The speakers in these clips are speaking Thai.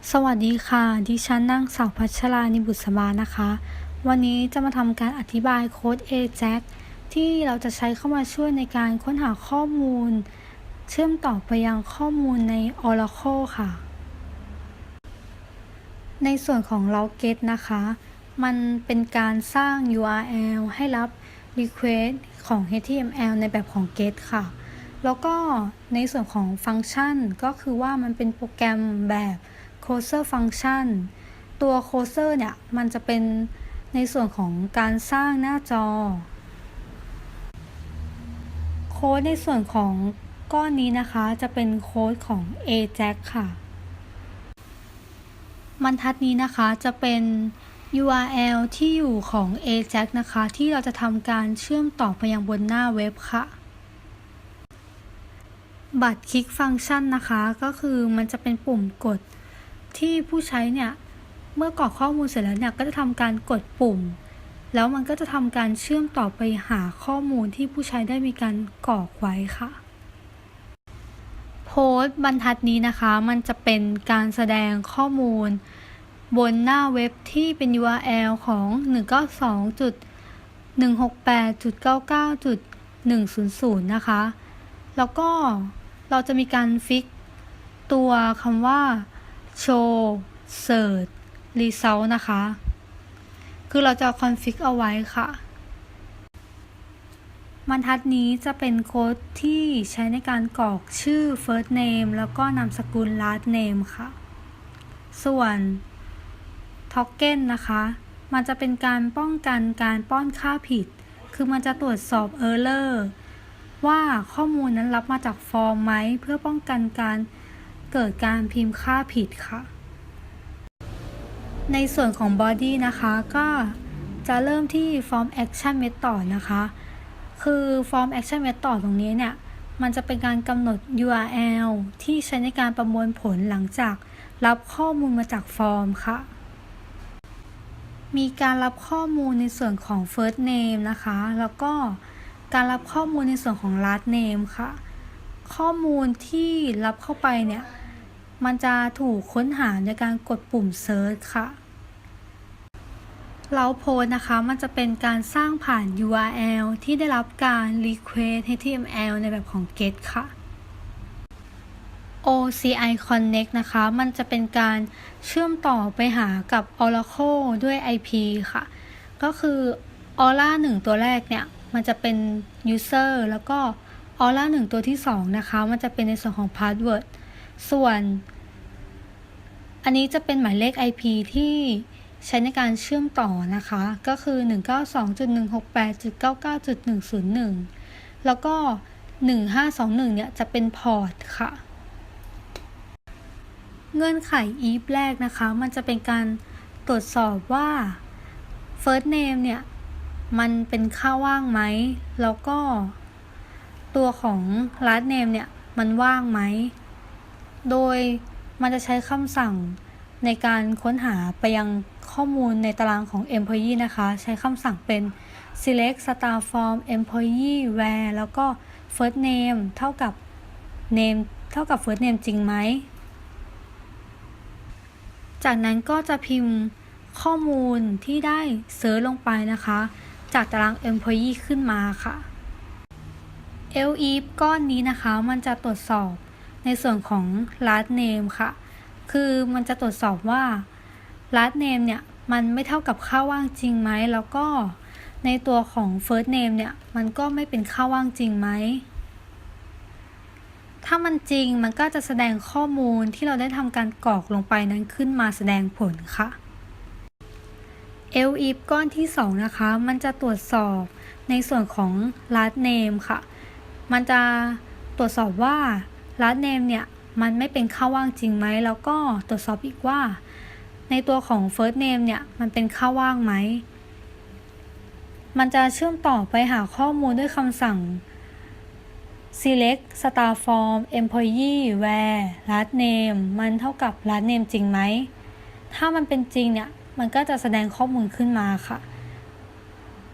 สวัสดีค่ะดิฉันนางสาวพัชรานิบุษบานะคะ วันนี้จะมาทำการอธิบายโค้ด AJAX ที่เราจะใช้เข้ามาช่วยในการค้นหาข้อมูลเชื่อมต่อไปยังข้อมูลใน Oracle ค่ะ ในส่วนของ Logget นะคะ มันเป็นการสร้าง URL ให้รับ Request ของ HTML ในแบบของ Get ค่ะ แล้วก็ในส่วนของฟังก์ชันก็คือว่ามันเป็นโปรแกรมแบบ Closer Function ตัว Closer เนี่ยมันจะเป็นในส่วนของการสร้างหน้าจอโค้ดในส่วนของก้อนนี้นะคะจะเป็นโค้ดของ AJAX ค่ะบรรทัดนี้นะคะจะเป็น URL ที่อยู่ของ AJAX นะคะที่เราจะทำการเชื่อมต่อไปยังบนหน้าเว็บค่ะบัตรคลิกฟังก์ชันนะคะก็คือมันจะเป็นปุ่มกดที่ผู้ใช้เนี่ยเมื่อกรอกข้อมูลเสร็จแล้วเนี่ยก็จะทำการกดปุ่มแล้วมันก็จะทำการเชื่อมต่อไปหาข้อมูลที่ผู้ใช้ได้มีการกรอกไว้ค่ะโพสต์บรรทัดนี้นะคะมันจะเป็นการแสดงข้อมูลบนหน้าเว็บที่เป็น URL ของ 192.168.99.100 นะคะแล้วก็เราจะมีการฟิกตัวคำว่า show search result นะคะคือเราจะคอนฟิกเอาไว้ค่ะบรรทัดนี้จะเป็นโค้ดที่ใช้ในการกรอกชื่อ first name แล้วก็นามสกุล last name ค่ะส่วน token นะคะมันจะเป็นการป้องกันการป้อนค่าผิดคือมันจะตรวจสอบ error ว่าข้อมูลนั้นรับมาจากฟอร์มไหมเพื่อป้องกันการเกิดการพิมพ์ค่าผิดค่ะในส่วนของ body นะคะก็จะเริ่มที่ form action method นะคะคือ form action method ตรงนี้เนี่ยมันจะเป็นการกำหนด URL ที่ใช้ในการประมวลผลหลังจากรับข้อมูลมาจากฟอร์มค่ะมีการรับข้อมูลในส่วนของ first name นะคะแล้วก็การรับข้อมูลในส่วนของ last name ค่ะข้อมูลที่รับเข้าไปเนี่ยมันจะถูกค้นหาในการกดปุ่ม search ค่ะแล้วโพสต์นะคะมันจะเป็นการสร้างผ่าน URL ที่ได้รับการ request HTML ในแบบของ get ค่ะ OCI Connect นะคะมันจะเป็นการเชื่อมต่อไปหากับ Oracle ด้วย IP ค่ะก็คือ Aura 1ตัวแรกเนี่ยมันจะเป็น User แล้วก็ Aura 1ตัวที่2นะคะมันจะเป็นในส่วนของ Password ส่วนอันนี้จะเป็นหมายเลข IP ที่ใช้ในการเชื่อมต่อนะคะก็คือ 192.168.99.101 แล้วก็1521เนี่ยจะเป็นพอร์ตค่ะเงื่อนไข if แรกนะคะมันจะเป็นการตรวจสอบว่า first name เนี่ยมันเป็นค่าว่างไหมแล้วก็ตัวของ last name เนี่ยมันว่างไหมโดยมันจะใช้คำสั่งในการค้นหาไปยังข้อมูลในตารางของ employee นะคะใช้คำสั่งเป็น select star from employee where แล้วก็ first name เท่ากับ name เท่ากับ first name จริงไหมจากนั้นก็จะพิมพ์ข้อมูลที่ได้เซิร์ชลงไปนะคะจากตาราง employee ขึ้นมาค่ะ elif ก้อนนี้นะคะมันจะตรวจสอบในส่วนของ last name ค่ะคือมันจะตรวจสอบว่า last name เนี่ยมันไม่เท่ากับค่าว่างจริงไหมแล้วก็ในตัวของ first name เนี่ยมันก็ไม่เป็นค่าว่างจริงไหมถ้ามันจริงมันก็จะแสดงข้อมูลที่เราได้ทำการกรอกลงไปนั้นขึ้นมาแสดงผลค่ะ elif ก้อนที่2นะคะมันจะตรวจสอบในส่วนของ last name ค่ะมันจะตรวจสอบว่า last name เนี่ยมันไม่เป็นค่าว่างจริงไหมแล้วก็ตรวจสอบอีกว่าในตัวของ first name เนี่ยมันเป็นค่าว่างไหมมันจะเชื่อมต่อไปหาข้อมูลด้วยคำสั่ง select star from employee where last name มันเท่ากับ last name จริงไหมถ้ามันเป็นจริงเนี่ยมันก็จะแสดงข้อมูลขึ้นมาค่ะ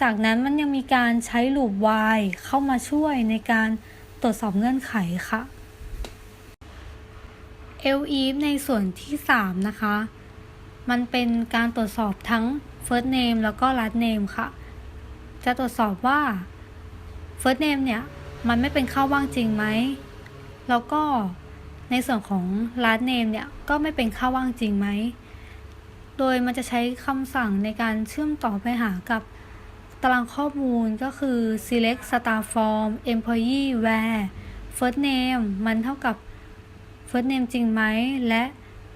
จากนั้นมันยังมีการใช้ loop while เข้ามาช่วยในการตรวจสอบเงื่อนไขค่ะ elif ในส่วนที่3นะคะมันเป็นการตรวจสอบทั้ง first name แล้วก็ last name ค่ะจะตรวจสอบว่า first name เนี่ยมันไม่เป็นข้อว่างจริงไหมแล้วก็ในส่วนของ last name เนี่ยก็ไม่เป็นข้อว่างจริงไหมโดยมันจะใช้คำสั่งในการเชื่อมต่อไปหากับตารางข้อมูลก็คือ select star form employee where first name มันเท่ากับ first name จริงไหมและ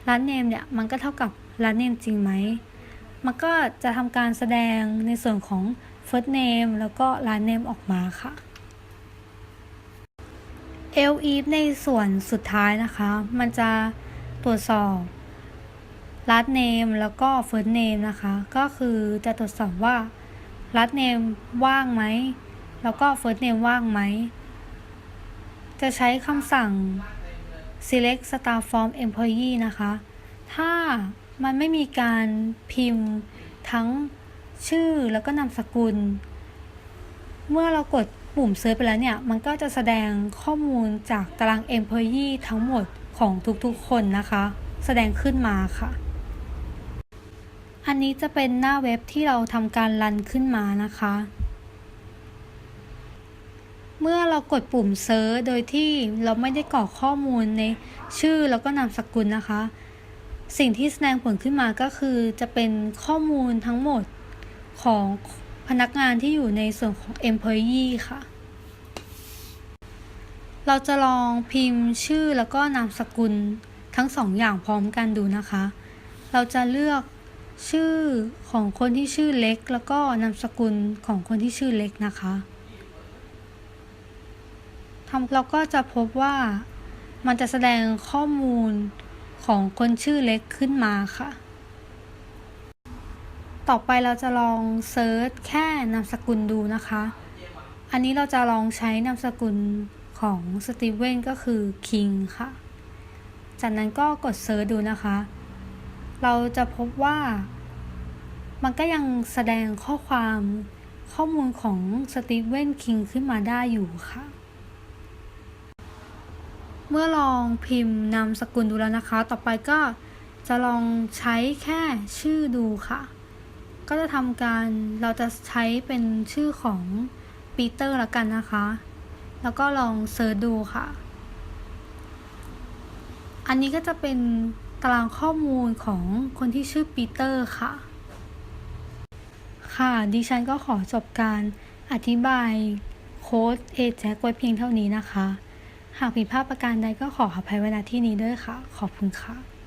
last name เนี่ยมันก็เท่ากับ last name จริงไหมมันก็จะทำการแสดงในส่วนของ first name แล้วก็ last name ออกมาค่ะ elif ในส่วนสุดท้ายนะคะมันจะตรวจสอบ last name แล้วก็ first name นะคะก็คือจะตรวจสอบว่า last name ว่างไหมแล้วก็ first name ว่างไหมจะใช้คำสั่ง select star form employee นะคะถ้ามันไม่มีการพิมพ์ทั้งชื่อแล้วก็นามสกุลเมื่อเรากดปุ่ม search ไปแล้วเนี่ยมันก็จะแสดงข้อมูลจากตาราง employee ทั้งหมดของทุกๆคนนะคะแสดงขึ้นมาค่ะอันนี้จะเป็นหน้าเว็บที่เราทำการรันขึ้นมานะคะเมื่อเรากดปุ่ม search โดยที่เราไม่ได้กรอกข้อมูลในชื่อแล้วก็นามสกุลนะคะสิ่งที่แสดงผลขึ้นมาก็คือจะเป็นข้อมูลทั้งหมดของพนักงานที่อยู่ในส่วนของ employee ค่ะเราจะลองพิมพ์ชื่อแล้วก็นามสกุลทั้ง2อย่างพร้อมกันดูนะคะเราจะเลือกชื่อของคนที่ชื่อเล็กแล้วก็นามสกุลของคนที่ชื่อเล็กนะคะเราก็จะพบว่ามันจะแสดงข้อมูลของคนชื่อเล็กขึ้นมาค่ะต่อไปเราจะลองเซิร์ชแค่นามสกุลดูนะคะอันนี้เราจะลองใช้นามสกุลของสตีเวนก็คือคิงค่ะจากนั้นก็กดเซิร์ชดูนะคะเราจะพบว่ามันก็ยังแสดงข้อมูลของสตีเวนคิงขึ้นมาได้อยู่ค่ะเมื่อลองพิมพ์นามสกุลดูแล้วนะคะต่อไปก็จะลองใช้แค่ชื่อดูค่ะก็จะทำการเราจะใช้เป็นชื่อของปีเตอร์ละกันนะคะแล้วก็ลองเซิร์ชดูค่ะอันนี้ก็จะเป็นตารางข้อมูลของคนที่ชื่อปีเตอร์ค่ะค่ะดิฉันก็ขอจบการอธิบายโค้ด AJAX ไว้เพียงเท่านี้นะคะหากผิดพลาดประการใดก็ขออภัยไว้ณที่นี้ด้วยค่ะขอบคุณค่ะ